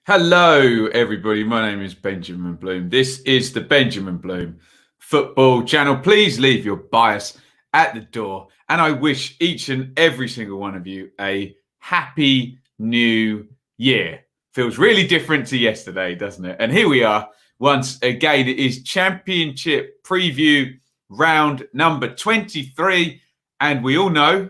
Hello, everybody. My name is Benjamin Bloom. This is the Benjamin Bloom Football Channel. Please leave your bias at the door. And I wish each and every single one of you a happy new year. Feels really different to yesterday, doesn't it? And here we are once again. It is Championship Preview round number 23. And we all know,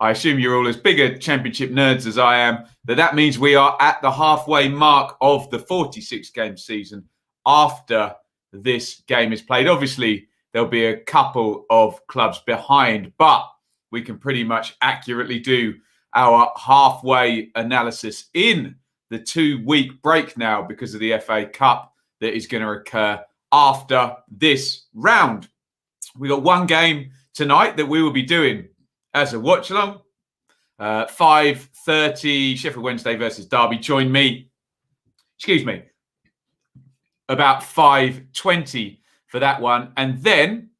I assume you're all as big a championship nerds as I am, that means we are at the halfway mark of the 46-game season after this game is played. Obviously, there'll be a couple of clubs behind, but we can pretty much accurately do our halfway analysis in the 2-week break now because of the FA Cup that is going to occur after this round. We got one game tonight that we will be doing as a watch along. 5:30 Sheffield Wednesday versus Derby. Join me. About 5:20 for that one. And then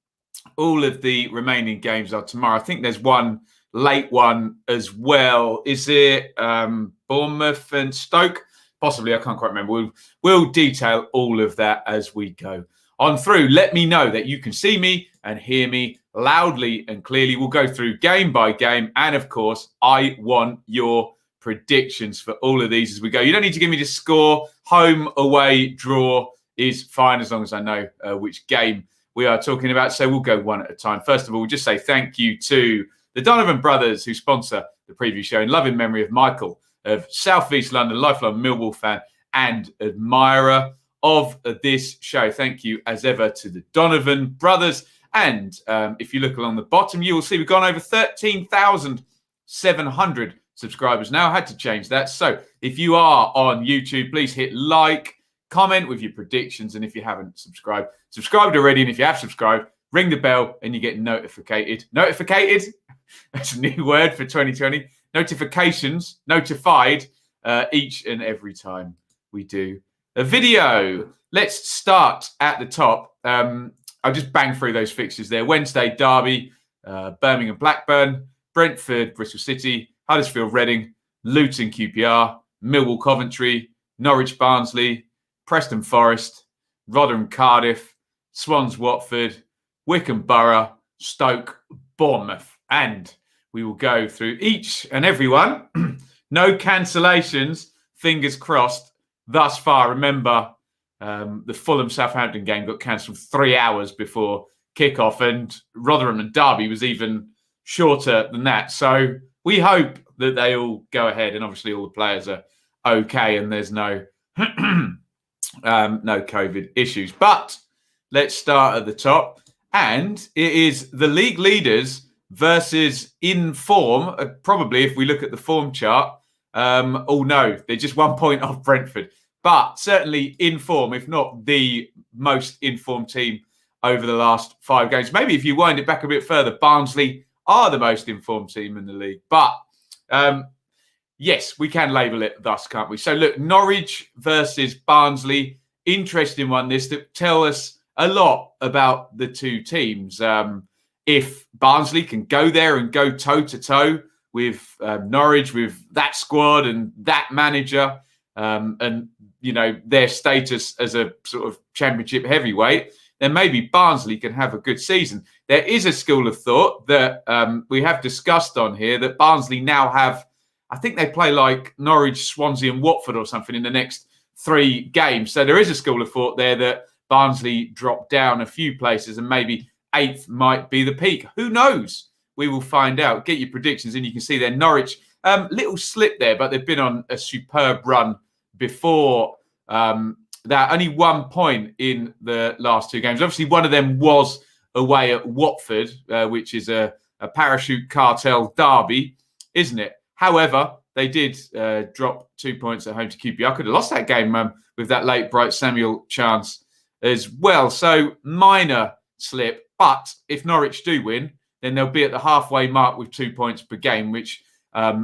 all of the remaining games are tomorrow. I think there's one late one as well. Is it Bournemouth and Stoke? Possibly, I can't quite remember. We'll detail all of that as we go on through. Let me know that you can see me and hear me loudly and clearly. We'll go through game by game. And of course, I want your predictions for all of these as we go. You don't need to give me the score. Home, away, draw is fine as long as I know which game we are talking about. So we'll go one at a time. First of all, we'll just say thank you to the Donovan brothers who sponsor the preview show in loving memory of Michael of South East London, lifelong Millwall fan and admirer of this show. Thank you as ever to the Donovan brothers. And if you look along the bottom, you will see we've gone over 13,700 subscribers now. I had to change that. So if you are on YouTube, please hit like, comment with your predictions. And if you haven't subscribed already. And if you have subscribed, ring the bell and you get notified. Notified? That's a new word for 2020. Notified each and every time we do a video. Let's start at the top. I'll just bang through those fixtures there. Wednesday, Derby, Birmingham, Blackburn, Brentford, Bristol City, Huddersfield, Reading, Luton, QPR, Millwall, Coventry, Norwich, Barnsley, Preston, Forest, Rotherham, Cardiff, Swans, Watford, Wycombe, Borough, Stoke, Bournemouth. And we will go through each and every one. No cancellations, fingers crossed, thus far. Remember, the Fulham-Southampton game got cancelled 3 hours before kickoff, and Rotherham and Derby was even shorter than that. So we hope that they all go ahead, and obviously all the players are okay, and there's no no COVID issues. But let's start at the top, and it is the league leaders versus in form. Probably, if we look at the form chart, no, they're just 1 point off Brentford. But certainly in form, if not the most informed team over the last 5 games. Maybe if you wind it back a bit further, Barnsley are the most informed team in the league. But yes, we can label it thus, can't we? So look, Norwich versus Barnsley. Interesting one, this, that tell us a lot about the two teams. If Barnsley can go there and go toe-to-toe with Norwich, with that squad and that manager, and you know their status as a sort of championship heavyweight, then maybe Barnsley can have a good season. There is a school of thought that we have discussed on here that Barnsley now have, I think they play like Norwich, Swansea and Watford or something in the next 3 games. So there is a school of thought there that Barnsley drop down a few places and maybe 8th might be the peak. Who knows? We will find out. Get your predictions and you can see there Norwich, little slip there, but they've been on a superb run before that. Only 1 point in the last 2 games. Obviously, one of them was away at Watford, which is a parachute cartel derby, isn't it? However, they did drop 2 points at home to QPR. Could have lost that game with that late Bright Samuel chance as well. So minor slip. But if Norwich do win, then they'll be at the halfway mark with 2 points per game, which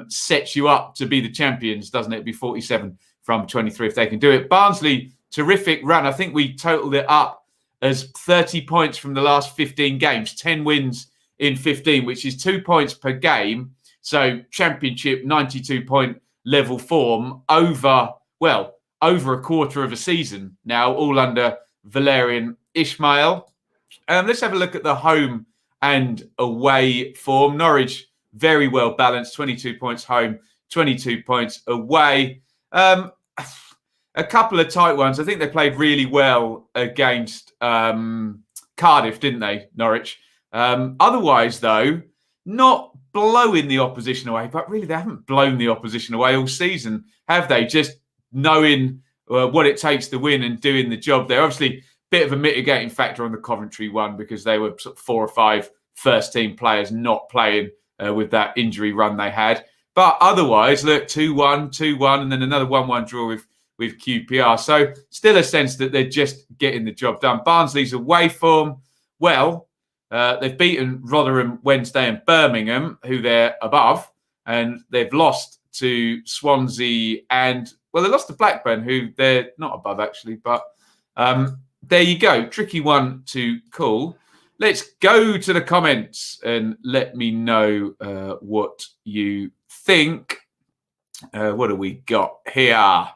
sets you up to be the champions, doesn't it? It'd be 47 from 23 if they can do it. Barnsley, terrific run. I think we totaled it up as 30 points from the last 15 games, 10 wins in 15, which is 2 points per game. So championship, 92-point level form over over a quarter of a season now, all under Valerian Ismail. Let's have a look at the home and away form. Norwich, very well balanced, 22 points home, 22 points away. A couple of tight ones. I think they played really well against Cardiff, didn't they, Norwich? Otherwise, though, not blowing the opposition away, but really they haven't blown the opposition away all season, have they? Just knowing what it takes to win and doing the job there. Obviously, bit of a mitigating factor on the Coventry one because they were sort of 4 or 5 first-team players not playing with that injury run they had. But otherwise, look, 2-1, 2-1, and then another 1-1 draw with QPR. So still a sense that they're just getting the job done. Barnsley's away form, they've beaten Rotherham, Wednesday and Birmingham, who they're above, and they've lost to Swansea and, they lost to Blackburn, who they're not above actually, but there you go. Tricky one to call. Let's go to the comments and let me know what you think. What do we got here?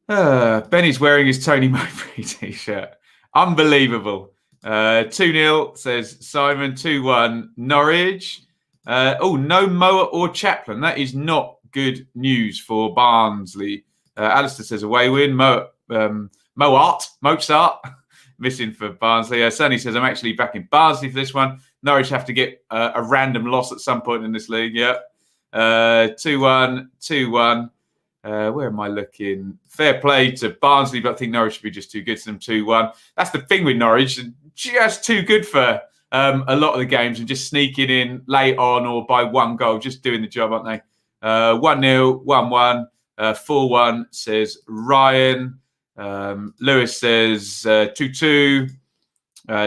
Benny's wearing his Tony Mowbray t-shirt. Unbelievable. 2-0, says Simon. 2-1, Norwich. No Moa or Chaplin. That is not good news for Barnsley. Alistair says away win. Mozart, missing for Barnsley. Sonny says, I'm actually backing Barnsley for this one. Norwich have to get a random loss at some point in this league. Yeah. 2-1, 2-1. Where am I looking? Fair play to Barnsley, but I think Norwich should be just too good to them. 2-1. That's the thing with Norwich. Just too good for a lot of the games and just sneaking in late on or by one goal, just doing the job, aren't they? 1-0, 1-1, 4-1, says Ryan. Lewis says 2-2.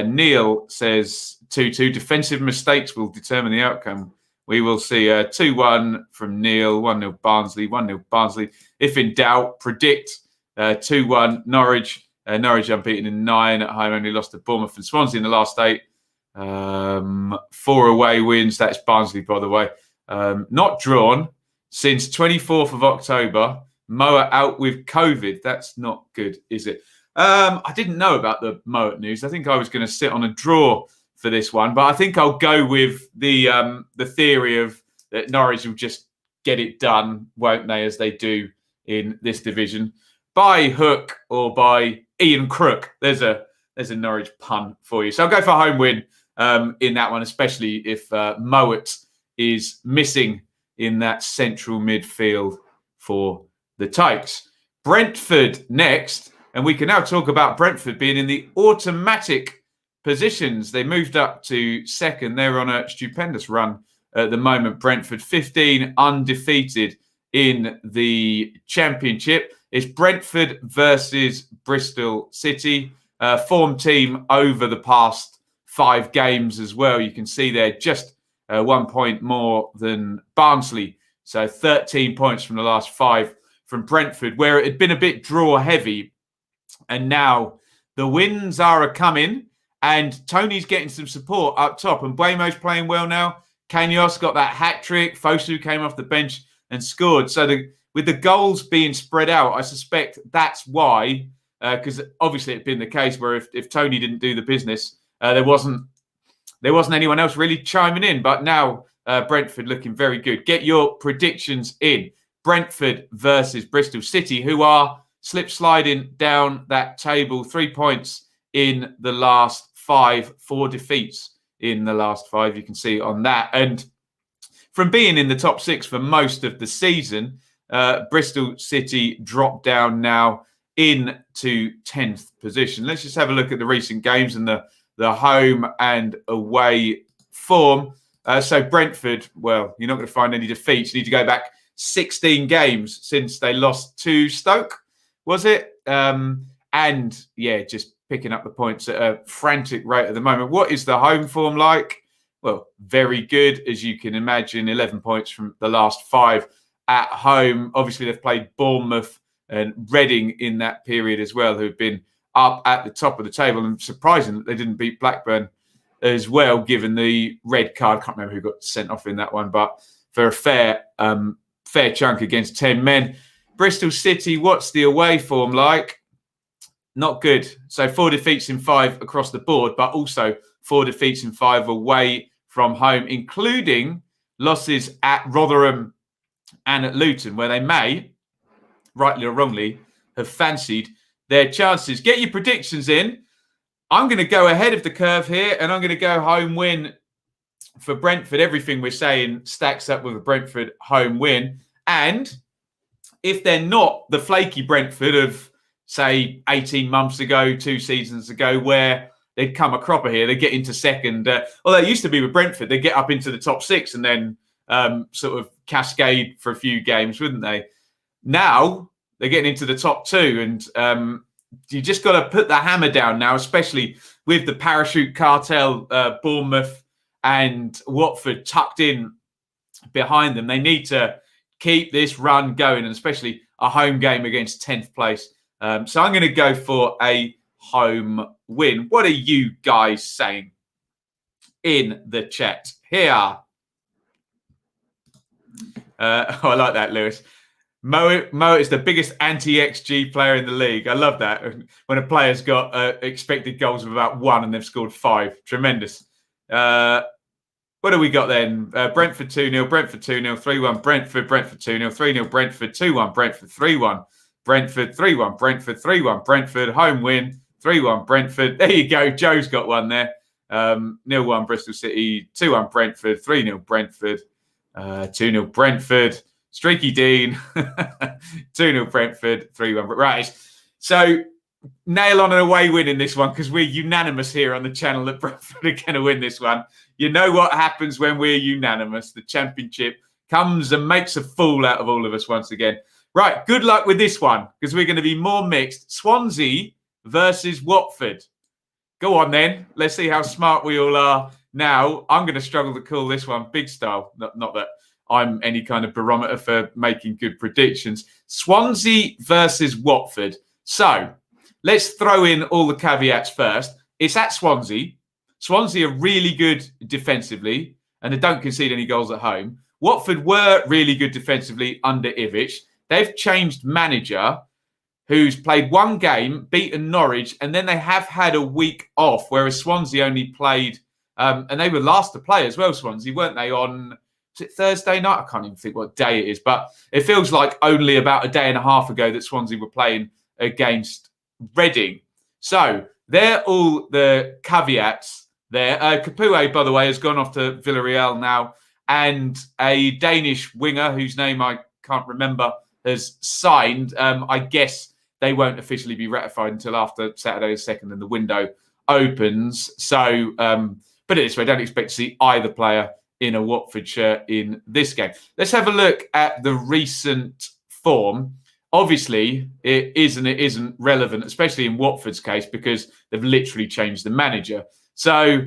Neil says 2-2. Defensive mistakes will determine the outcome. We will see 2-1 from Neil, 1-0 Barnsley, 1-0 Barnsley. If in doubt, predict 2-1 Norwich. Norwich unbeaten in 9 at home, only lost to Bournemouth and Swansea in the last 8. 4 away wins. That's Barnsley, by the way. Not drawn since 24th of October. Moa out with COVID. That's not good, is it? I didn't know about the Moa news. I think I was going to sit on a draw for this one, but I think I'll go with the theory of that Norwich will just get it done, won't they, as they do in this division, by hook or by Iain Crook. There's a Norwich pun for you. So I'll go for a home win in that one, especially if Mowat is missing in that central midfield for the Tykes. Brentford next, and we can now talk about Brentford being in the automatic positions. They moved up to second. They're on a stupendous run at the moment. Brentford 15 undefeated in the Championship. It's Brentford versus Bristol City. Form team over the past 5 games as well. You can see they're just 1 point more than Barnsley. So 13 points from the last 5 from Brentford, where it had been a bit draw heavy. And now the wins are coming and Tony's getting some support up top. And Buemo's playing well now. Kanyos got that hat-trick. Fosu came off the bench and scored. So with the goals being spread out, I suspect that's why, because obviously it'd been the case where if Tony didn't do the business, there wasn't anyone else really chiming in. But now Brentford looking very good. Get your predictions in. Brentford versus Bristol City, who are slip-sliding down that table. 3 points in the last 5, 4 defeats in the last 5. You can see on that. And from being in the top 6 for most of the season, Bristol City dropped down now into 10th position. Let's just have a look at the recent games and the home and away form. So Brentford, you're not going to find any defeats. You need to go back 16 games since they lost to Stoke, was it? And yeah, just picking up the points at a frantic rate at the moment. What is the home form like? Well, very good, as you can imagine. 11 points from the last 5 at home. Obviously, they've played Bournemouth and Reading in that period as well, who've been up at the top of the table. And surprising that they didn't beat Blackburn as well, given the red card. I can't remember who got sent off in that one, but for a fair chunk against 10 men. Bristol City, what's the away form like? Not good. So 4 defeats in 5 across the board, but also 4 defeats in 5 away from home, including losses at Rotherham and at Luton, where they may, rightly or wrongly, have fancied their chances. Get your predictions in. I'm going to go ahead of the curve here, and I'm going to go home win for Brentford. Everything we're saying stacks up with a Brentford home win. And if they're not the flaky Brentford of, say, 18 months ago, 2 seasons ago, where they'd come a cropper here, they get into second. Although it used to be with Brentford, they get up into the top 6 and then sort of cascade for a few games, wouldn't they? Now they're getting into the top 2, and you just got to put the hammer down now, especially with the parachute cartel, Bournemouth and Watford tucked in behind them. They need to keep this run going, and especially a home game against 10th place. So I'm going to go for a home win. What are you guys saying in the chat here? I like that, Lewis. Mo is the biggest anti-XG player in the league. I love that. When a player's got expected goals of about 1 and they've scored 5. Tremendous. What do we got then? Brentford 2-0, Brentford 2-0, 3-1, Brentford 2-0, 3-0, Brentford 2-1, Brentford 3-1, Brentford 3-1, Brentford 3-1, Brentford home win, 3-1, Brentford. There you go. Joe's got one there. 0-1 Bristol City, 2-1 Brentford, 3-0 Brentford, 2-0 Brentford. Streaky Dean, 2-0 Brentford, 3-1. Right. So nail on an away win in this one, because we're unanimous here on the channel that Brentford are going to win this one. You know what happens when we're unanimous. The Championship comes and makes a fool out of all of us once again. Right. Good luck with this one, because we're going to be more mixed. Swansea versus Watford. Go on then. Let's see how smart we all are now. I'm going to struggle to call this one big style. Not that I'm any kind of barometer for making good predictions. Swansea versus Watford. So let's throw in all the caveats first. It's at Swansea. Swansea are really good defensively, and they don't concede any goals at home. Watford were really good defensively under Ivic. They've changed manager, who's played 1 game, beaten Norwich, and then they have had a week off, whereas Swansea only played, and they were last to play as well, Swansea, weren't they, on... Is it Thursday night? I can't even think what day it is, but it feels like only about a day and a half ago that Swansea were playing against Reading. So they're all the caveats there. Capoue, by the way, has gone off to Villarreal now, and a Danish winger whose name I can't remember has signed. I guess they won't officially be ratified until after Saturday the 2nd and the window opens. So put it this way, don't expect to see either player in a Watford shirt in this game. Let's have a look at the recent form. Obviously, it is and it isn't relevant, especially in Watford's case, because they've literally changed the manager. So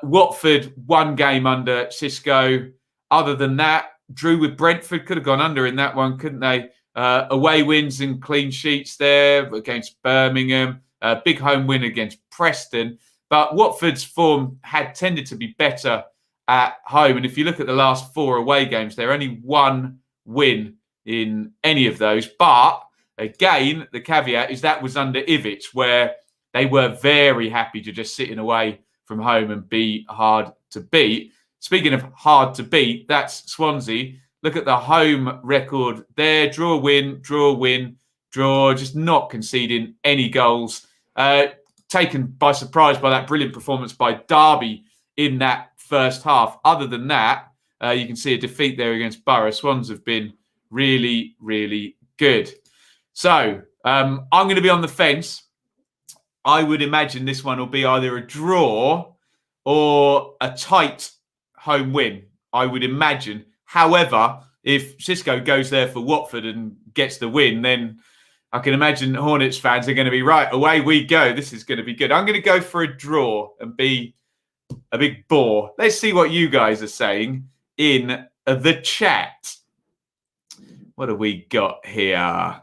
Watford, 1 game under Xisco. Other than that, drew with Brentford, could have gone under in that one, couldn't they? Away wins and clean sheets there against Birmingham. Big home win against Preston. But Watford's form had tended to be better at home. And if you look at the last 4 away games, they're only 1 win in any of those. But again, the caveat is that was under Ivic, where they were very happy to just sit in away from home and be hard to beat. Speaking of hard to beat, that's Swansea. Look at the home record there. Draw, win, draw, just not conceding any goals. Taken by surprise by that brilliant performance by Derby in that first half. Other than that, you can see a defeat there against Borough. Swans have been really, really good. So I'm going to be on the fence. I would imagine this one will be either a draw or a tight home win, I would imagine. However, if Xisco goes there for Watford and gets the win, then I can imagine Hornets fans are going to be right. Away we go. This is going to be good. I'm going to go for a draw and be a big bore. Let's see what you guys are saying in the chat. What have we got here?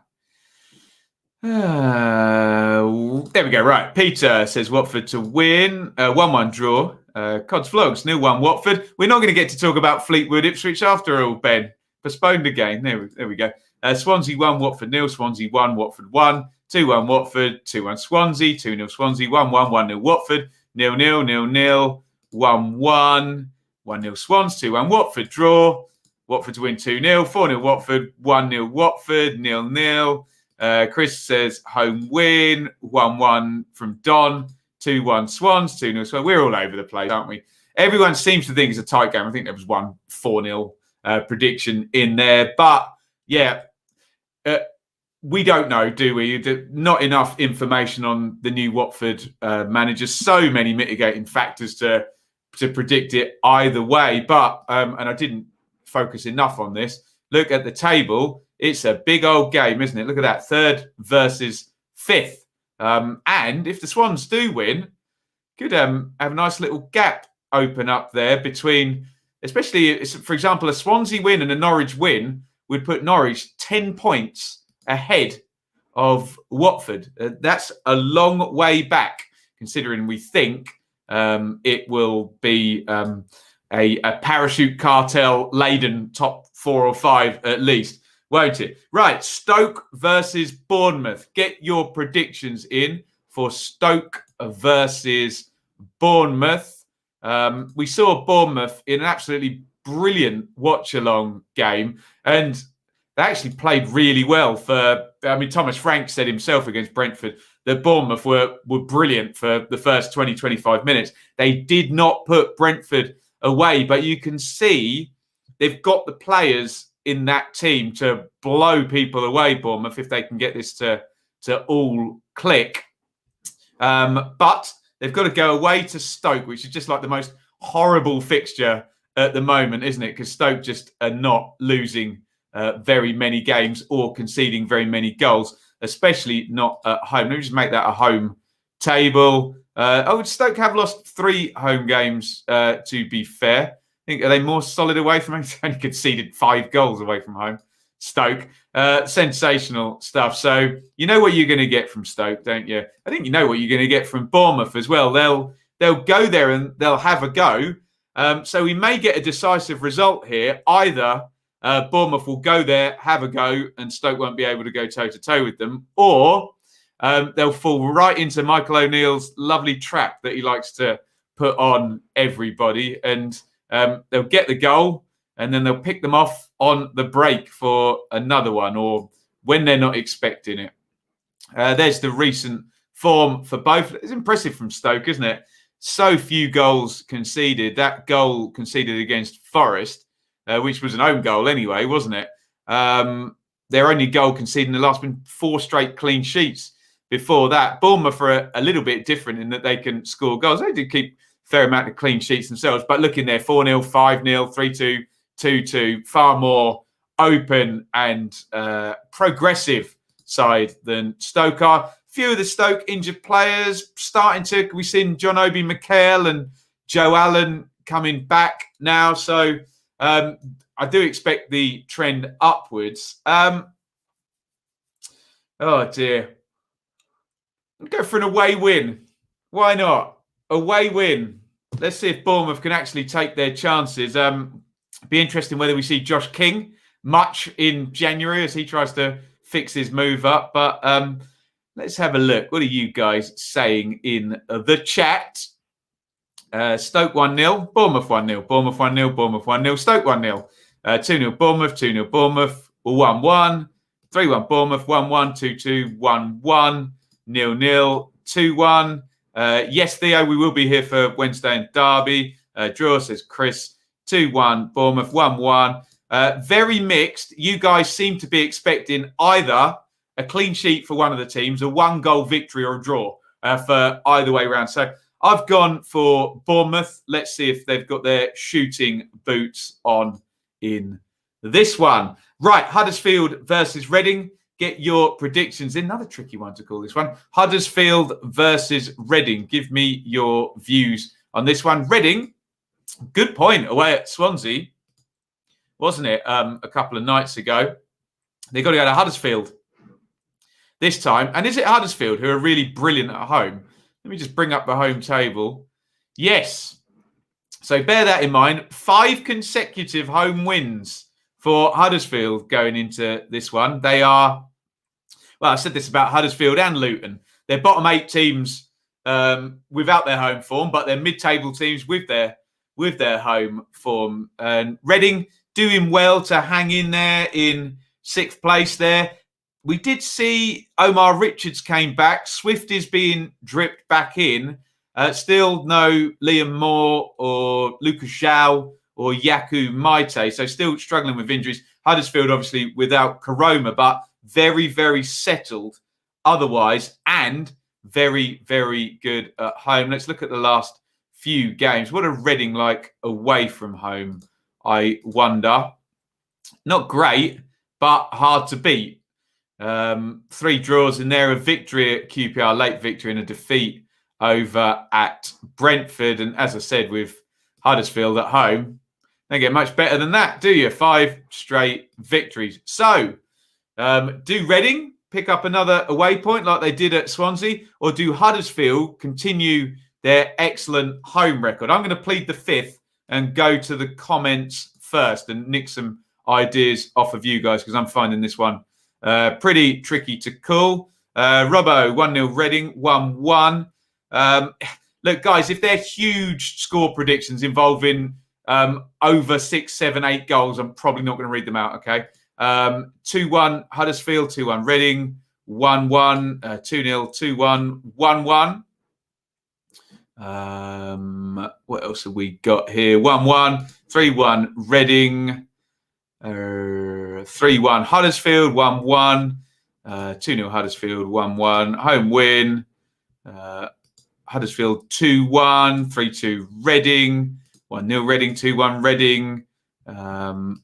There we go. Right. Peter says Watford to win. 1-1 draw. Cods Vlogs, 0-1 Watford. We're not going to get to talk about Fleetwood Ipswich after all, Ben. postponed again. There we go. Swansea 1, Watford 0. Swansea 1, Watford 1. 2-1 Watford, 2-1 Swansea, 2-0 Swansea, 1-1, 1-0 Watford, 0-0, 0-0, 1-1, 1-0 Swans, 2-1 Watford, draw. Watford to win 2-0, 4-0 Watford, 1-0 Watford, 0-0. Chris says home win, 1-1 from Don, 2-1 Swans, 2-0 Swans. We're all over the place, aren't we? Everyone seems to think it's a tight game. I think there was one 4-0 prediction in there. But, yeah, we don't know, do we? Not enough information on the new Watford manager. So many mitigating factors to predict it either way. But, and I didn't focus enough on this. Look at the table. It's a big old game, isn't it? Look at that. 3rd versus 5th. And if the Swans do win, could have a nice little gap open up there between, especially, for example, a Swansea win and a Norwich win would put Norwich 10 points ahead of Watford. That's a long way back, considering we think it will be a parachute cartel laden top 4 or 5 at least, won't it? Right, Stoke versus Bournemouth. Get your predictions in for Stoke versus Bournemouth. We saw Bournemouth in an absolutely brilliant watch-along game, and they actually played really well Thomas Frank said himself against Brentford that Bournemouth were brilliant for the first 20, 25 minutes. They did not put Brentford away, but you can see they've got the players in that team to blow people away, Bournemouth, if they can get this to all click. But they've got to go away to Stoke, which is just like the most horrible fixture at the moment, isn't it? Because Stoke just are not losing very many games or conceding very many goals, especially not at home. Let me just make that a home table. Stoke have lost 3 home games, to be fair. I think, are they more solid away from home? They only conceded 5 goals away from home. Stoke. Sensational stuff. So you know what you're going to get from Stoke, don't you? I think you know what you're going to get from Bournemouth as well. They'll go there and they'll have a go. So we may get a decisive result here. Either Bournemouth will go there, have a go, and Stoke won't be able to go toe-to-toe with them, or they'll fall right into Michael O'Neill's lovely trap that he likes to put on everybody, and they'll get the goal, and then they'll pick them off on the break for another one, or when they're not expecting it. There's the recent form for both. It's impressive from Stoke, isn't it? So few goals conceded. That goal conceded against Forest, which was an own goal anyway, wasn't it? Their only goal conceded in the last been 4 straight clean sheets before that. Bournemouth are a little bit different in that they can score goals. They do keep a fair amount of clean sheets themselves, but look in there, 4-0, 5-0, 3-2, 2-2, far more open and progressive side than Stoke are. Few of the Stoke injured players we've seen John Obi Mikel and Joe Allen coming back now. So I do expect the trend upwards. Oh dear. I'll go for an away win. Why not? Away win. Let's see if Bournemouth can actually take their chances. Be interesting whether we see Josh King much in January as he tries to fix his move up. But let's have a look. What are you guys saying in the chat? Stoke 1-0, Bournemouth 1-0, Bournemouth 1-0, Bournemouth 1-0, Stoke 1-0, 2-0 Bournemouth, 2-0 Bournemouth, 1-1, 3-1 Bournemouth, 1-1, 2-2, 1-1, 0-0, 2-1. Yes, Theo, we will be here for Wednesday and Derby. Draw, says Chris. 2-1 Bournemouth, 1-1. Very mixed. You guys seem to be expecting either a clean sheet for one of the teams, a 1-goal victory, or a draw for either way round. So I've gone for Bournemouth. Let's see if they've got their shooting boots on in this one. Right, Huddersfield versus Reading. Get your predictions in. Another tricky one to call this one. Huddersfield versus Reading. Give me your views on this one. Reading, good point, away at Swansea, wasn't it, a couple of nights ago? They've got to go to Huddersfield this time. And is it Huddersfield who are really brilliant at home? Let me just bring up the home table. Yes. So bear that in mind. 5 consecutive home wins for Huddersfield going into this one. They are, well, I said this about Huddersfield and Luton. They're bottom 8 teams without their home form, but they're mid-table teams with their home form. And Reading doing well to hang in there in 6th place there. We did see Omar Richards came back. Swift is being dripped back in. Still no Liam Moore or Lucas Zhao or Yaku Maite. So still struggling with injuries. Huddersfield obviously without Karoma, but very, very settled otherwise and very, very good at home. Let's look at the last few games. What are Reading like away from home, I wonder? Not great, but hard to beat. 3 draws in there, a victory at QPR, late victory and a defeat over at Brentford. And as I said, with Huddersfield at home, don't get much better than that, do you? 5 straight victories. So, do Reading pick up another away point like they did at Swansea, or do Huddersfield continue their excellent home record? I'm going to plead the 5th and go to the comments first and nick some ideas off of you guys, because I'm finding this one pretty tricky to call. Robbo, 1-0 Reading, 1-1. Look, guys, if they're huge score predictions involving over 6, 7, 8 goals, I'm probably not going to read them out, okay? 2-1 Huddersfield, 2-1 Reading, 1-1, 2-0, 2-1, 1-1. What else have we got here? 1-1, 3-1 Reading, 3-1 Huddersfield, 1-1, 2-0 Huddersfield, 1-1. Home win, Huddersfield 2-1, 3-2 Reading, 1-0 Reading, 2-1 Reading, 1-1,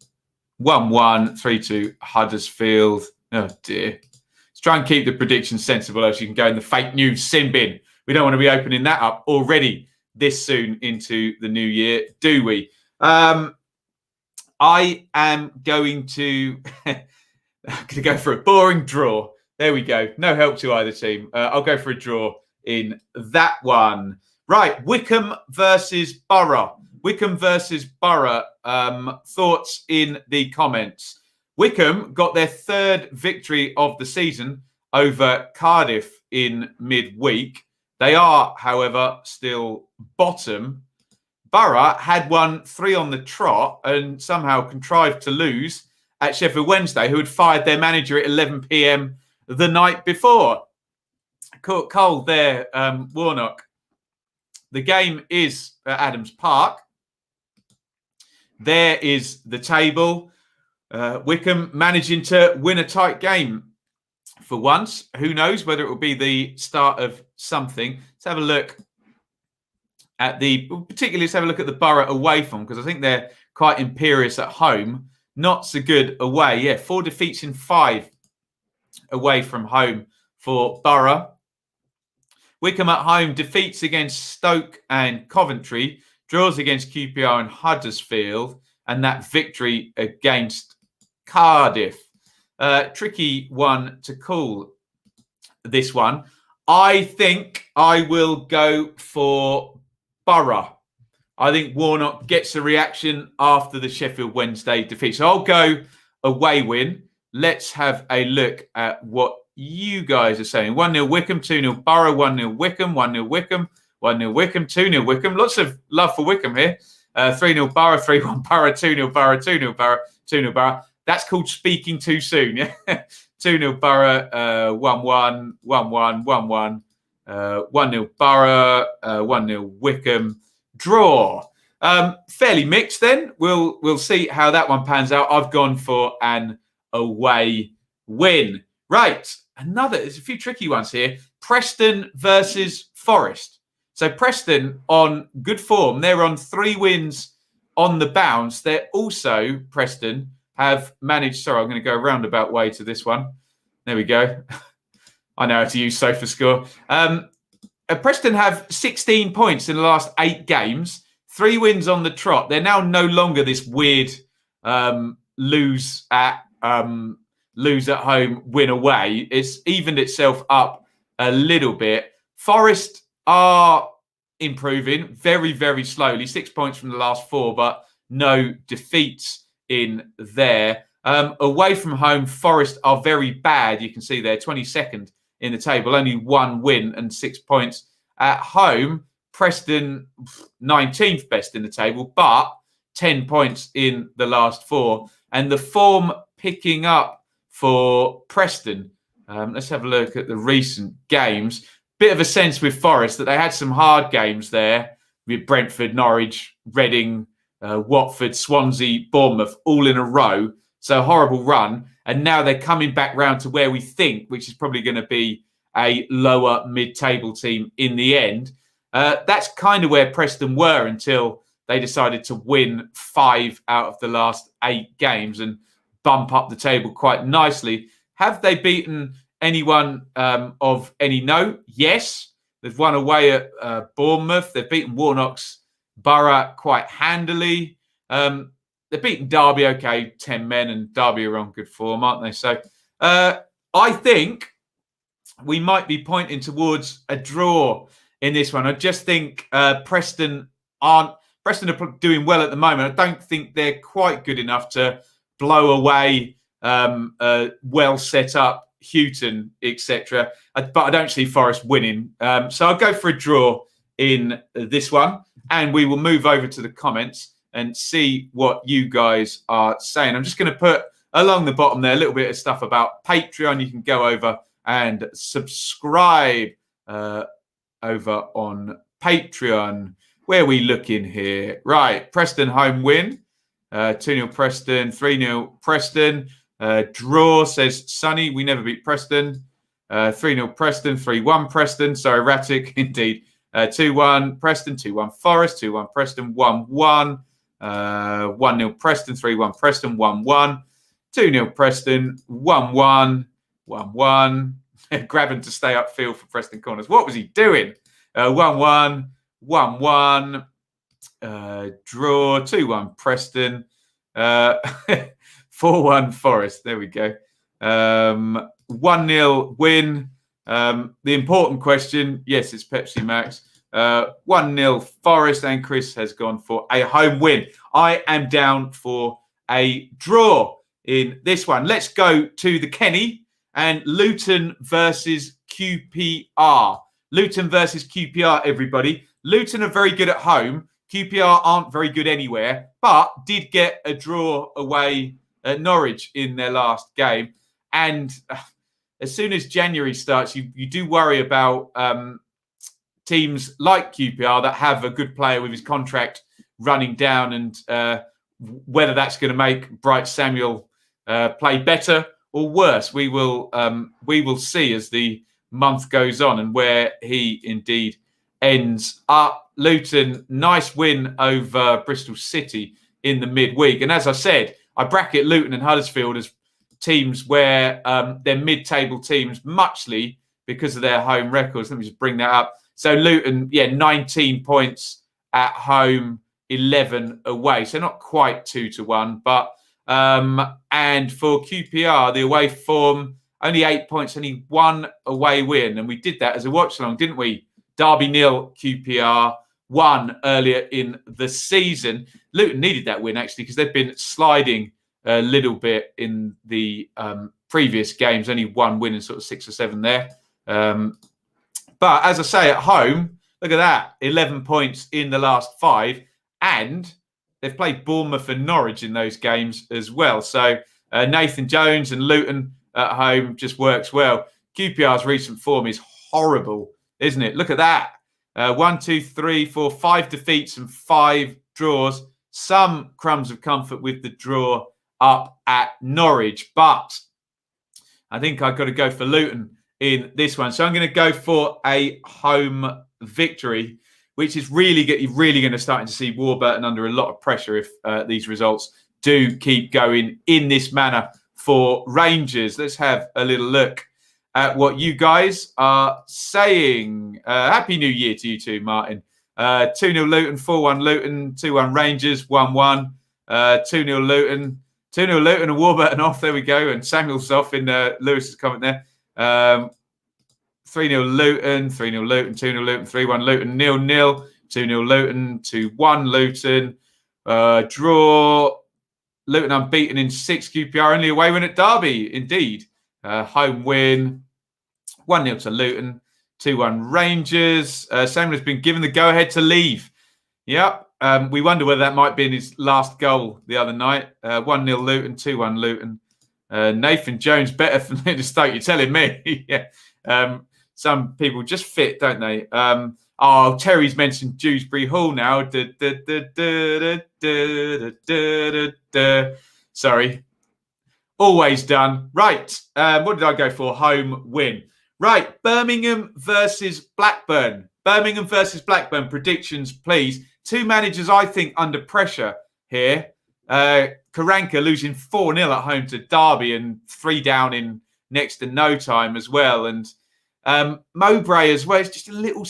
3-2 Huddersfield. Oh dear. Let's try and keep the predictions sensible, as you can go in the fake news sin bin. We don't want to be opening that up already this soon into the new year, do we? I am going to go for a boring draw. There we go. No help to either team. I'll go for a draw in that one. Right, Wycombe versus Borough. Wycombe versus Borough. Thoughts in the comments. Wycombe got their 3rd victory of the season over Cardiff in midweek. They are, however, still bottom. Borough had won 3 on the trot and somehow contrived to lose at Sheffield Wednesday, who had fired their manager at 11 p.m. the night before. Coyle there, Warnock. The game is at Adams Park. There is the table. Wycombe managing to win a tight game for once. Who knows whether it will be the start of something. Let's have a look at let's have a look at the Borough away form, because I think they're quite imperious at home. Not so good away. Yeah, 4 defeats in 5 away from home for Borough. Wycombe at home, defeats against Stoke and Coventry, draws against QPR and Huddersfield, and that victory against Cardiff. Tricky one to call, this one. I think I will go for Borough. I think Warnock gets a reaction after the Sheffield Wednesday defeat. So I'll go away win. Let's have a look at what you guys are saying. 1-0 Wycombe, 2-0 Borough, 1-0 Wycombe, 1-0 Wycombe, 1-0 Wycombe, 2-0 Wycombe. Lots of love for Wycombe here. 3-0 Borough, 3-1 Borough, 2-0 Borough, 2-0 Borough, 2-0 Borough. That's called speaking too soon, yeah? 2-0 Borough, 1-1, 1-1, 1-1. 1-0 Borough, 1-0 Wycombe. Draw. Fairly mixed then. We'll see how that one pans out. I've gone for an away win. Right. There's a few tricky ones here. Preston versus Forest. So Preston on good form. They're on 3 wins on the bounce. They're also, Preston, have managed... Sorry, I'm going to go a roundabout way to this one. There we go. I know how to use SofaScore. Preston have 16 points in the last 8 games. 3 wins on the trot. They're now no longer this weird lose at home, win away. It's evened itself up a little bit. Forest are improving very, very slowly. 6 points from the last 4, but no defeats in there. Away from home, Forest are very bad. You can see they're 22nd in the table, only 1 win and 6 points. At home, Preston 19th best in the table, but 10 points in the last 4. And the form picking up for Preston. Let's have a look at the recent games. Bit of a sense with Forest that they had some hard games there with Brentford, Norwich, Reading, Watford, Swansea, Bournemouth, all in a row. So horrible run. And now they're coming back round to where we think, which is probably going to be a lower mid-table team in the end. That's kind of where Preston were until they decided to win 5 out of the last 8 games and bump up the table quite nicely. Have they beaten anyone of any note? Yes. They've won away at Bournemouth. They've beaten Warnock's Borough quite handily. They've beaten Derby, okay, 10 men, and Derby are on good form, aren't they? So I think we might be pointing towards a draw in this one. I just think Preston are doing well at the moment. I don't think they're quite good enough to blow away well set up Houghton, etc. But I don't see Forest winning. So I'll go for a draw in this one, and we will move over to the comments and see what you guys are saying. I'm just going to put along the bottom there a little bit of stuff about Patreon. You can go over and subscribe over on Patreon. Where are we looking here? Right, Preston home win. 2-0 Preston, 3-0 Preston. Draw, says Sonny. We never beat Preston. 3-0 Preston, 3-1 Preston. So erratic indeed. 2-1 Preston, 2-1 Forest, 2-1 Preston, 1-1. 1-0 Preston, 3-1 Preston, 1-1. 2-0 Preston, 1-1. 1-1. Grabbing to stay upfield for Preston Corners. What was he doing? 1-1. 1-1. Draw. 2-1 Preston. 4-1 Forest. There we go. 1-0 win. The important question, yes, it's Pepsi Max. 1-0 Forest, and Chris has gone for a home win. I am down for a draw in this one. Let's go to the Kenny and Luton versus QPR. Luton versus QPR, everybody. Luton are very good at home. QPR aren't very good anywhere, but did get a draw away at Norwich in their last game. And as soon as January starts, you do worry about teams like QPR that have a good player with his contract running down, and whether that's going to make Bright Samuel play better or worse. We will see as the month goes on and where he indeed ends up. Luton, nice win over Bristol City in the midweek. And as I said, I bracket Luton and Huddersfield as teams where they're mid-table teams, muchly because of their home records. Let me just bring that up. So Luton, 19 points at home, 11 away. So not quite 2-1, but and for QPR, the away form, only 8 points, only 1 away win. And we did that as a watch-along, didn't we? Derby 0, QPR 1 earlier in the season. Luton needed that win, actually, because they've been sliding a little bit in the previous games. Only 1 win and sort of 6 or 7 there. But as I say, at home, look at that. 11 points in the last 5. And they've played Bournemouth and Norwich in those games as well. So Nathan Jones and Luton at home just works well. QPR's recent form is horrible, isn't it? Look at that. 1, 2, 3, 4, 5 defeats and 5 draws. Some crumbs of comfort with the draw up at Norwich. But I think I've got to go for Luton in this one. So I'm going to go for a home victory, which is really going to start to see Warburton under a lot of pressure if these results do keep going in this manner for Rangers. Let's have a little look at what you guys are saying. Happy New Year to you too, Martin. 2-0 Luton, 4-1 Luton, 2-1 Rangers, 1-1. 2-0 Luton. 2-0 Luton and Warburton off. There we go. And Samuel's off in Lewis's comment there. 3-0 Luton, 3-0 Luton, 2-0 Luton, 3-1 Luton, 0-0, 2-0 Luton, 2-1 Luton. Draw. Luton unbeaten in 6 QPR, only away win at Derby, indeed. Home win, 1-0 to Luton, 2-1 Rangers. Samuel has been given the go-ahead to leave. Yep. We wonder whether that might be in his last goal the other night. 1-0 Luton, 2-1 Luton. Nathan Jones better for Luton Stoke, you're telling me. Yeah. Some people just fit, don't they? Terry's mentioned Dewsbury Hall now. Sorry. Always done. Right. What did I go for? Home win. Right. Birmingham versus Blackburn. Birmingham versus Blackburn. Predictions, please. 2 managers, I think, under pressure here. Karanka losing 4-0 at home to Derby and 3 down in next to no time as well. And Mowbray as well. It's just a little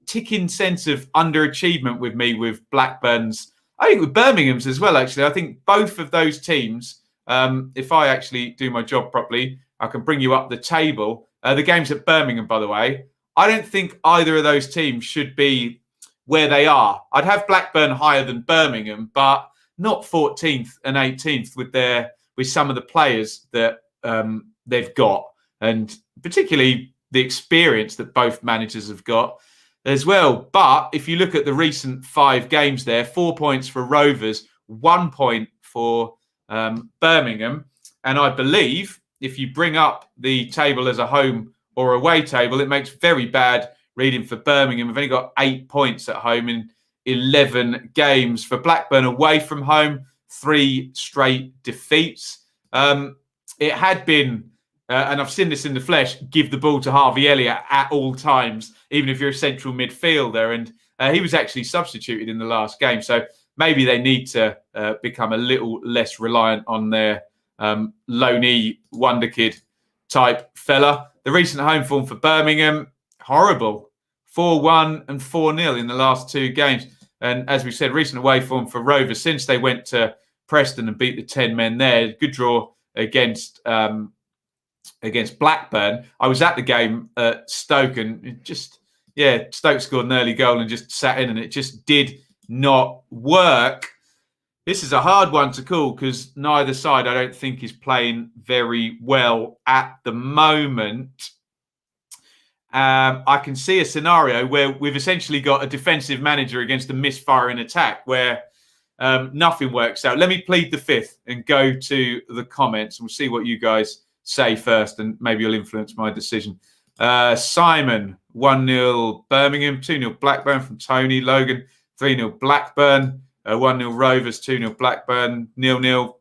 ticking sense of underachievement with me with Blackburn's. I think with Birmingham's as well, actually. I think both of those teams, if I actually do my job properly, I can bring you up the table. The game's at Birmingham, by the way. I don't think either of those teams should be where they are. I'd have Blackburn higher than Birmingham, but not 14th and 18th with some of the players that they've got, and particularly the experience that both managers have got as well. But if you look at the recent 5 games there, 4 points for Rovers, 1 point for Birmingham. And I believe if you bring up the table as a home or away table, it makes very bad reading for Birmingham. We've only got 8 points at home in 11 games. For Blackburn away from home, 3 straight defeats. It had been, and I've seen this in the flesh, give the ball to Harvey Elliott at all times, even if you're a central midfielder. And he was actually substituted in the last game. So maybe they need to become a little less reliant on their loanee wonder kid type fella. The recent home form for Birmingham, horrible. 4-1 and 4-0 in the last 2 games. And as we said, recent away form for Rovers since they went to Preston and beat the 10 men there. Good draw against Blackburn. I was at the game at Stoke and Stoke scored an early goal and just sat in, and it just did not work. This is a hard one to call because neither side, I don't think, is playing very well at the moment. I can see a scenario where we've essentially got a defensive manager against a misfiring attack where nothing works out. Let me plead the 5th and go to the comments, and we'll see what you guys say first, and maybe you'll influence my decision. Simon, 1-0 Birmingham, 2-0 Blackburn from Tony. Logan, 3-0 Blackburn, 1-0 Rovers, 2-0 Blackburn, 0-0,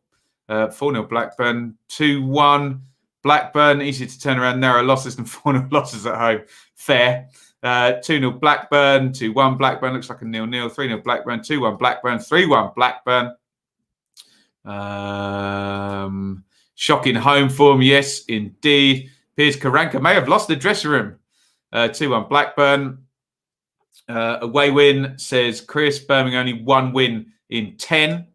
4-0 Blackburn, 2-1 Blackburn. Easy to turn around, narrow losses than 4-0 losses at home. Fair. 2-0 Blackburn, 2-1 Blackburn. Looks like a 0-0. 3-0 Blackburn, 2-1 Blackburn, 3-1 Blackburn. Shocking home form, yes, indeed. Piers Karanka may have lost the dressing room. 2-1 Blackburn. Away win, says Chris. Birmingham only 1 win in 10.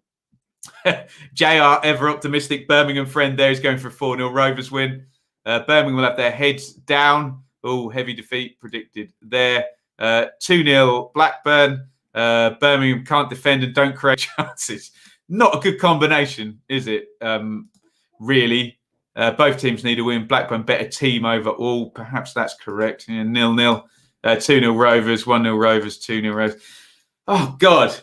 JR, ever optimistic Birmingham friend there, is going for a 4-0 Rovers win. Birmingham will have their heads down. Oh, heavy defeat predicted there. 2-0 Blackburn. Birmingham can't defend and don't create chances. Not a good combination, is it? Really. Both teams need a win. Blackburn better team overall. Perhaps that's correct. 0-0. 2-0 Rovers, 1-0 Rovers, 2-0 Rovers. Oh, God.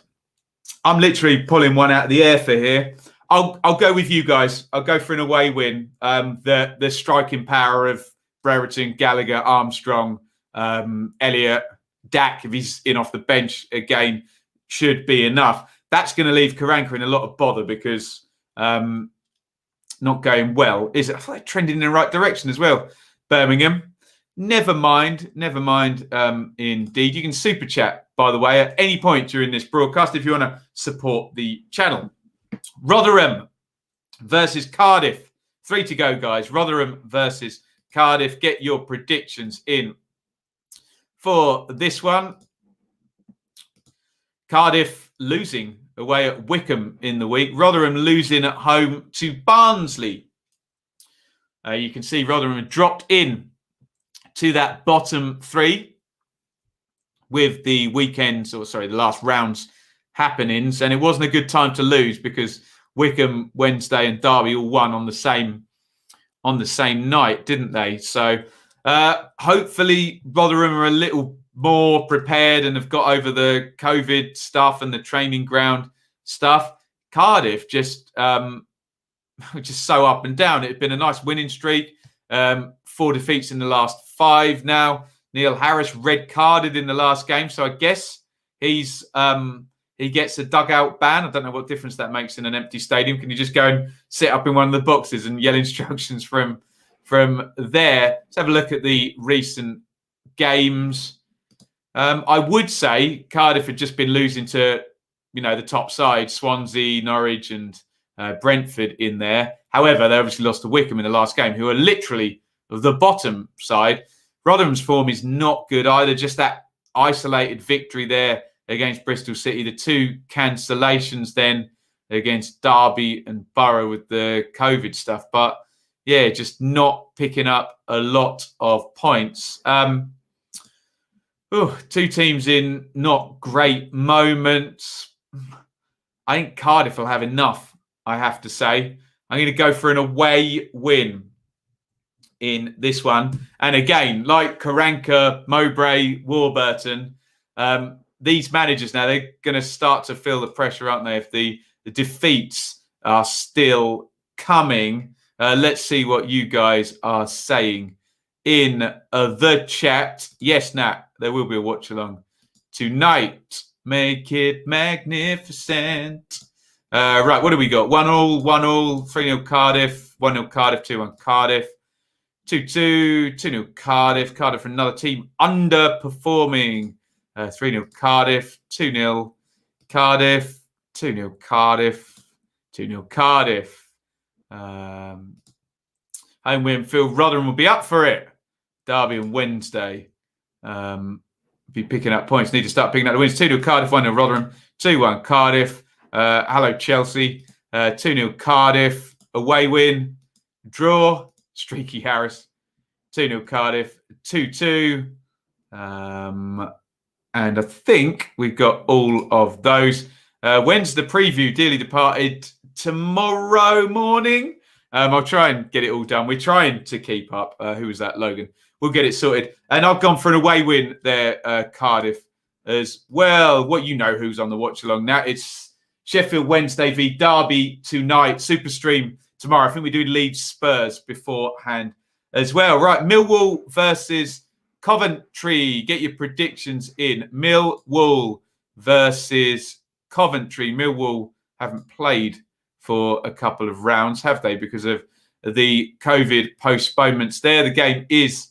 I'm literally pulling one out of the air for here. I'll go with you guys. I'll go for an away win. The striking power of Brereton, Gallagher, Armstrong, Elliott, Dak, if he's in off the bench again, should be enough. That's going to leave Karanka in a lot of bother because not going well. Is it? I thought they're trending in the right direction as well. Birmingham. Never mind. Indeed. You can super chat, by the way, at any point during this broadcast if you want to support the channel. Rotherham versus Cardiff. 3 to go, guys. Rotherham versus Cardiff. Get your predictions in for this one. Cardiff losing away at Wycombe in the week. Rotherham losing at home to Barnsley. You can see Rotherham had dropped in to that bottom 3 with the the last rounds happenings. And it wasn't a good time to lose because Wycombe Wednesday and Derby all won on the same night, didn't they? So hopefully Rotherham are a little more prepared and have got over the COVID stuff and the training ground stuff. Cardiff just so up and down. It had been a nice winning streak. 4 defeats in the last 5 now. Neil Harris red carded in the last game, so I guess he gets a dugout ban. I don't know what difference that makes in an empty stadium. Can you just go and sit up in one of the boxes and yell instructions from there? Let's have a look at the recent games. I would say Cardiff had just been losing to, the top side, Swansea, Norwich and Brentford in there. However, they obviously lost to Wycombe in the last game, who are literally the bottom side. Rotherham's form is not good either. Just that isolated victory there against Bristol City. The 2 cancellations then against Derby and Borough with the COVID stuff. But yeah, just not picking up a lot of points. 2 teams in not great moments. I think Cardiff will have enough, I have to say. I'm going to go for an away win in this one. And again, like Karanka, Mowbray, Warburton, these managers now, they're going to start to feel the pressure, aren't they? If the defeats are still coming. Let's see what you guys are saying in the chat. Yes, Nat, there will be a watch along tonight. Make it magnificent. Right, what do we got? 1-1, 3-0 Cardiff, 1-0 Cardiff, 2-1 Cardiff, 2-2, 2-0 Cardiff. Cardiff, another team underperforming. 3-0 Cardiff, 2-0 Cardiff, 2-0 Cardiff, 2-0 Cardiff. Home win, Phil Rotherham will be up for it. Derby on Wednesday. Be picking up points. Need to start picking up the wins. 2-0 Cardiff, 1-0 Rotherham, 2-1 Cardiff. Hello, Chelsea. 2-0 Cardiff. Away win. Draw. Streaky Harris. 2-0 Cardiff. 2-2. And I think we've got all of those. When's the preview? Dearly departed tomorrow morning. I'll try and get it all done. We're trying to keep up. Who was that? Logan. We'll get it sorted. And I've gone for an away win there, Cardiff, as well. Who's on the watch along now. It's Sheffield Wednesday v Derby tonight. Super stream tomorrow. I think we do Leeds Spurs beforehand as well. Right, Millwall versus Coventry. Get your predictions in. Millwall versus Coventry. Millwall haven't played for a couple of rounds, have they? Because of the COVID postponements there. The game is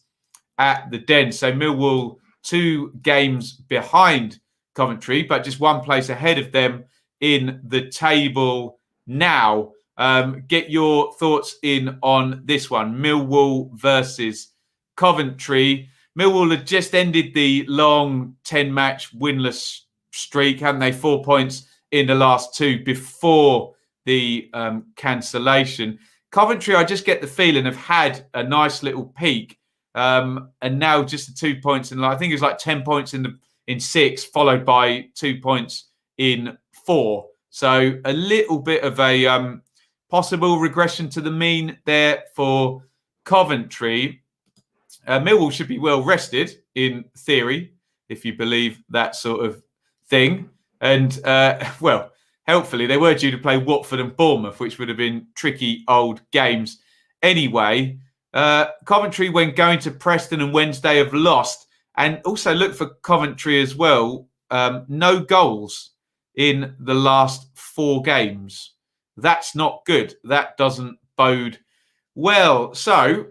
at the Den. So Millwall 2 games behind Coventry, but just 1 place ahead of them in the table now. Get your thoughts in on this one. Millwall versus Coventry. Millwall had just ended the long 10-match winless streak, hadn't they? 4 points in the last 2 before the cancellation. Coventry, I just get the feeling, have had a nice little peak, and now just the 2 points in. I think it was like 10 points in 6, followed by 2 points in 4. So a little bit of a possible regression to the mean there for Coventry. Millwall should be well rested in theory, if you believe that sort of thing. And hopefully they were due to play Watford and Bournemouth, which would have been tricky old games anyway. Coventry, when going to Preston and Wednesday, have lost. And also look for Coventry as well. No goals in the last 4 games. That's not good. That doesn't bode well. So,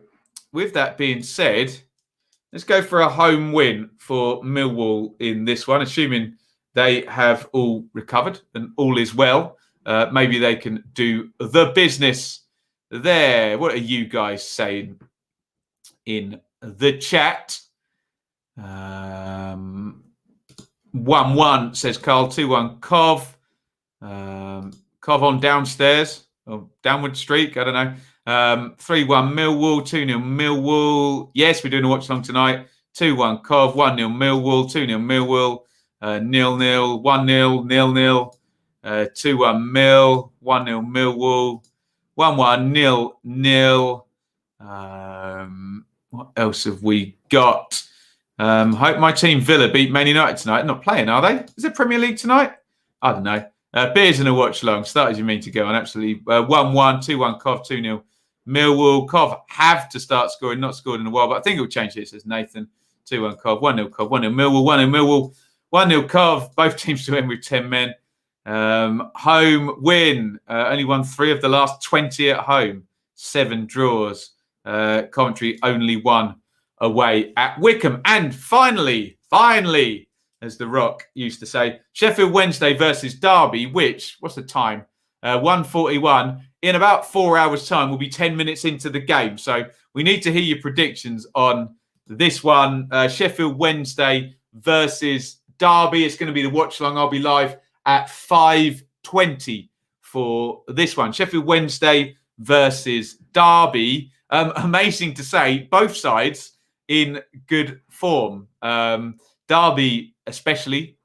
with that being said, let's go for a home win for Millwall in this one, assuming they have all recovered and all is well. Maybe they can do the business there. What are you guys saying in the chat? 1-1 says Carl. 2-1 Cov. Cov on downstairs or downward streak. I don't know. 3-1 Millwall. 2-0 Millwall. Yes, we're doing a watch along tonight. 2-1 Cov. 1-0 Millwall. 2-0 Millwall. 0-0. 1-0. 0-0. 2-1 Mill, 1-0 Millwall, 1-1 0-0. What else have we got? Hope my team Villa beat Man United tonight. Not playing, are they? Is it Premier League tonight? I don't know. Beers and a watch long. Start as you mean to go on. Absolutely. 1-1, 2-1 Cov, 2-0 Millwall. Cov have to start scoring. Not scored in a while, but I think it'll change it. It says Nathan. 2-1 Cov, 1-0 Cov, 1-0 Millwall, 1-0 Millwall, 1-0 Cov. Both teams to end with 10 men. Home win. Only won 3 of the last 20 at home. 7 draws. Coventry only 1 away at Wickham. And finally, as The Rock used to say, Sheffield Wednesday versus Derby, which, what's the time? 1:41. In about 4 hours' time, we'll be 10 minutes into the game. So we need to hear your predictions on this one. Sheffield Wednesday versus Derby. It's going to be the watch long. I'll be live at 5:20 for this one. Sheffield Wednesday versus Derby. Amazing to say, both sides in good form. Derby especially,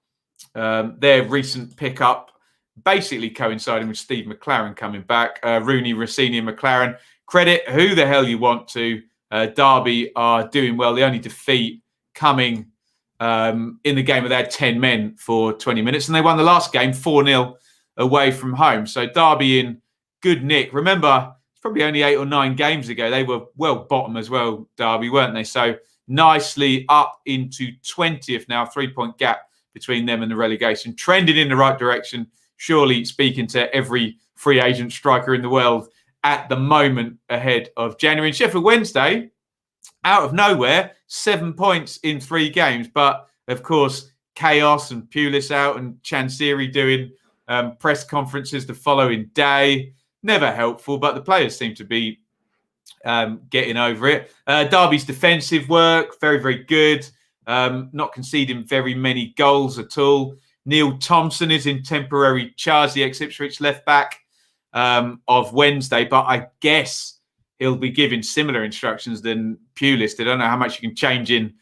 their recent pickup basically coinciding with Steve McLaren coming back. Rooney, Rossini and McLaren. Credit who the hell you want to. Derby are doing well. The only defeat coming in the game where they had 10 men for 20 minutes. And they won the last game 4-0 away from home. So Derby in good nick. Remember, it's probably only 8 or 9 games ago. They were well bottom as well, Derby, weren't they? So nicely up into 20th now. 3-point gap between them and the relegation. Trending in the right direction. Surely speaking to every free agent striker in the world at the moment ahead of January. And Sheffield Wednesday, out of nowhere, 7 points in 3 games. But, of course, chaos and Pulis out and Chansiri doing press conferences the following day. Never helpful, but the players seem to be getting over it. Derby's defensive work, very, very good. Not conceding very many goals at all. Neil Thompson is in temporary charge, the ex-Ipswich left-back of Wednesday, but I guess he'll be giving similar instructions than Pulis. I don't know how much you can change in,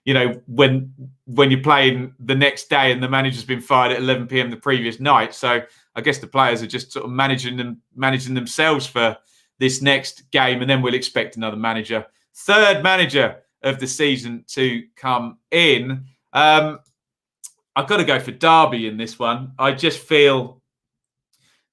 when you're playing the next day and the manager's been fired at 11 p.m. the previous night. So I guess the players are just sort of managing themselves for this next game, and then we'll expect another manager, third manager of the season to come in. I've got to go for Derby in this one. I just feel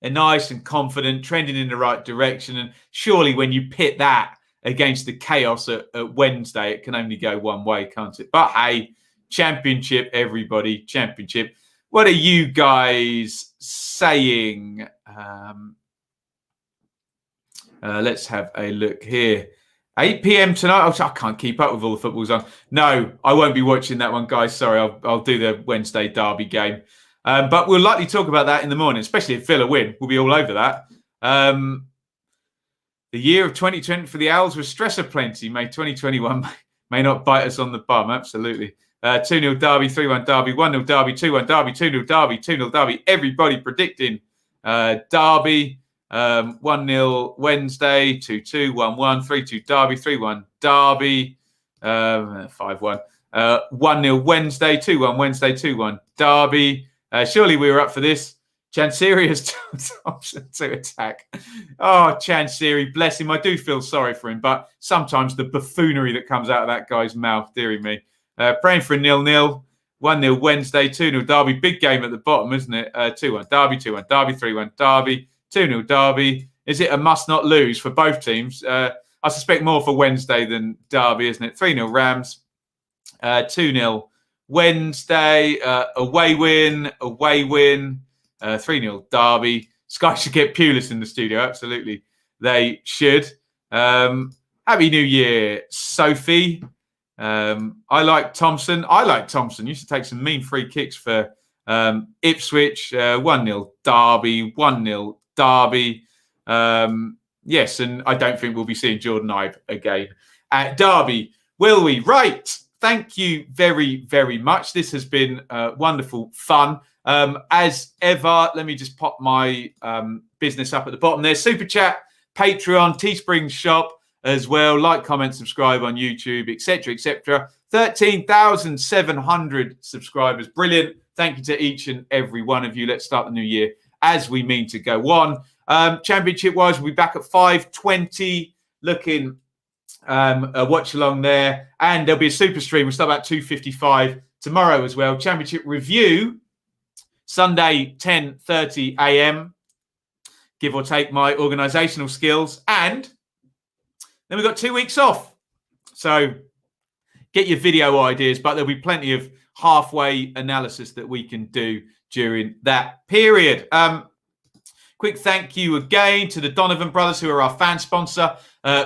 they're nice and confident, trending in the right direction. And surely when you pit that against the chaos at Wednesday, it can only go one way, can't it? But hey, championship, everybody, championship. What are you guys saying? Let's have a look here. 8 p.m. tonight. I can't keep up with all the footballs on. No, I won't be watching that one, guys. Sorry, I'll do the Wednesday Derby game. But we'll likely talk about that in the morning, especially if Villa win. We'll be all over that. The year of 2020 for the Owls was stress aplenty. May 2021 may not bite us on the bum. Absolutely. 2-0 Derby, 3-1 Derby, 1-0 Derby, 2-1 Derby, 2-0 Derby, 2-0 Derby. Everybody predicting Derby. 1-0 Wednesday, 2-2, 1-1, 3-2 Derby, 3-1 Derby, 5-1. 1-0 Wednesday, 2-1 Wednesday, 2-1 Derby. Surely we were up for this. Chansiri has Thompson to attack. Oh, Chansiri, bless him. I do feel sorry for him, but sometimes the buffoonery that comes out of that guy's mouth, dearie me. Praying for a 0-0. 1-0 Wednesday, 2-0 Derby. Big game at the bottom, isn't it? 2-1 Derby, 2-1 Derby, 3-1 Derby. 2-0 Derby. Is it a must not lose for both teams? I suspect more for Wednesday than Derby, isn't it? 3-0 Rams. 2-0 Wednesday. Away win. 3-0 Derby. Sky should get Pulis in the studio. Absolutely. They should. Happy New Year, Sophie. I like Thompson. Used to take some mean free kicks for Ipswich. 1-0 Derby. 1-0 Derby. Yes, and I don't think we'll be seeing Jordan Ibe again at Derby, will we? Right. Thank you very, very much. This has been wonderful fun. As ever, let me just pop my business up at the bottom there. Super Chat, Patreon, Teespring shop as well. Like, comment, subscribe on YouTube, etc., etc. 13,700 subscribers. Brilliant. Thank you to each and every one of you. Let's start the new year as we mean to go on. Championship-wise, we'll be back at 5:20, looking watch along there. And there'll be a super stream. We'll start about 2:55 tomorrow as well. Championship review, Sunday, 10:30 a.m., give or take my organisational skills. And then we've got 2 weeks off. So get your video ideas, but there'll be plenty of halfway analysis that we can do during that period. Quick thank you again to the Donovan brothers, who are our fan sponsor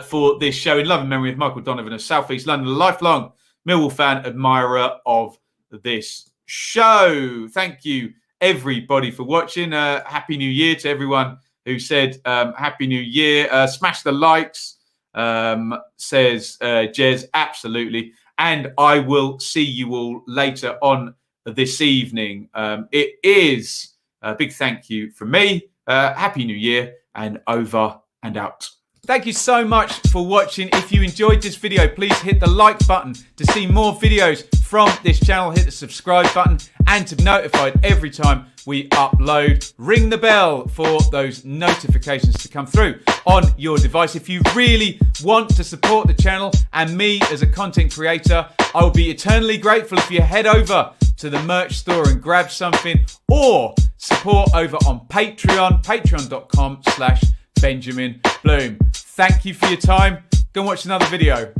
for this show. In love and memory of Michael Donovan of South East London, a lifelong Millwall fan, admirer of this show. Thank you, everybody, for watching. Happy New Year to everyone who said Happy New Year. Smash the likes, says Jez. Absolutely. And I will see you all later on this evening. It is a big thank you from me. Happy New Year, and over and out. Thank you so much for watching. If you enjoyed this video, please hit the like button to see more videos from this channel. Hit the subscribe button and to be notified every time we upload. Ring the bell for those notifications to come through on your device. If you really want to support the channel and me as a content creator, I will be eternally grateful if you head over to the merch store and grab something, or support over on Patreon, patreon.com/Benjamin Bloom. Thank you for your time. Go and watch another video.